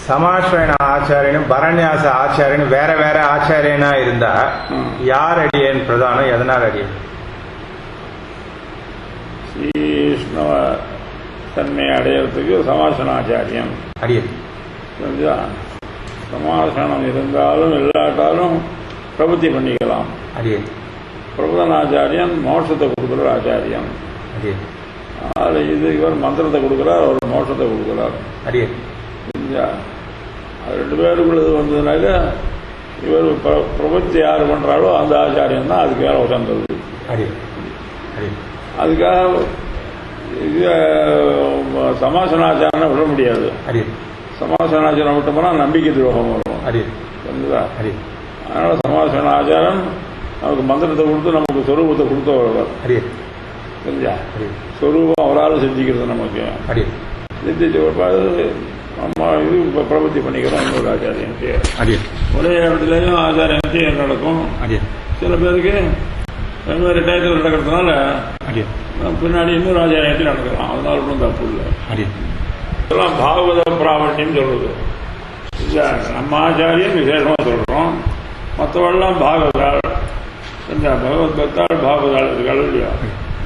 சமாஸ்ரயண ஆச்சாரியனும் பரநியாச ஆச்சாரியனும் வேற வேற ஆச்சாரியனா இருந்தா யார் அடியேன் பிரதானம், எதனால் அடியேன்? ஸ்ரீஷ்ணவ தன்மை அடையிறதுக்கு சமாசனாச்சாரியம் அடியேன். சமாசனம் இருந்தாலும் இல்லாட்டாலும் பிரபத்தி பண்ணிக்கலாம். அடியேன். பிரபுதனாச்சாரியன் மோட்சத்தை கொடுக்குற ஆச்சாரியம். அடியேன். இது இவர் மந்திரத்தை கொடுக்குறார், அவர் மோட்சத்தை கொடுக்குறார். அடியேன். அது ரெண்டு பேருக்குள்ள இது வந்ததுனால இவர் பிரபத்தி யார் பண்றாரோ அந்த ஆச்சாரியம் தான் அதுக்கு வேற உசந்தது. அதுக்காக சமாசனாச்சாரம் விட முடியாது. சமாசனாச்சாரம் விட்டு போனா நம்பிக்கை துரோகம் வரும். அதனால சமாசனாச்சாரம் நமக்கு மந்திரத்தை கொடுத்து நமக்கு சொரூபத்தை கொடுத்து வருவார். சரியா? சொரூபம் அவரால் செஞ்சுக்கிறது நமக்கு செஞ்சு நம்ம இது பிரபத்தி பண்ணிக்கிறோம். இன்னொரு ஆச்சாரியம் ஒரே இடத்துலயும் ஆச்சாரியம் நடக்கும். சில பேருக்கு வெவ்வேறு டயத்தில் நடக்கிறதுனால பின்னாடி இன்னொரு ஆச்சாரியத்தையும் நடக்கலாம். அதனால ஒன்றும் தப்பு இல்லை. இதெல்லாம் பாகவத பிராமணியம் சொல்றது. நம்ம ஆச்சாரியம் விசேஷமா சொல்றோம். மற்றவெல்லாம் பாகவதாள், பகவத் பக்தாள், பாகவதாள்.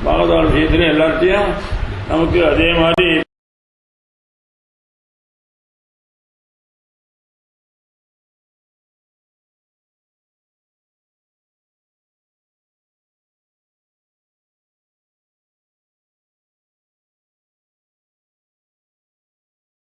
பாகவதாள் விஷயத்திலே எல்லாத்தையும் நமக்கு அதே மாதிரி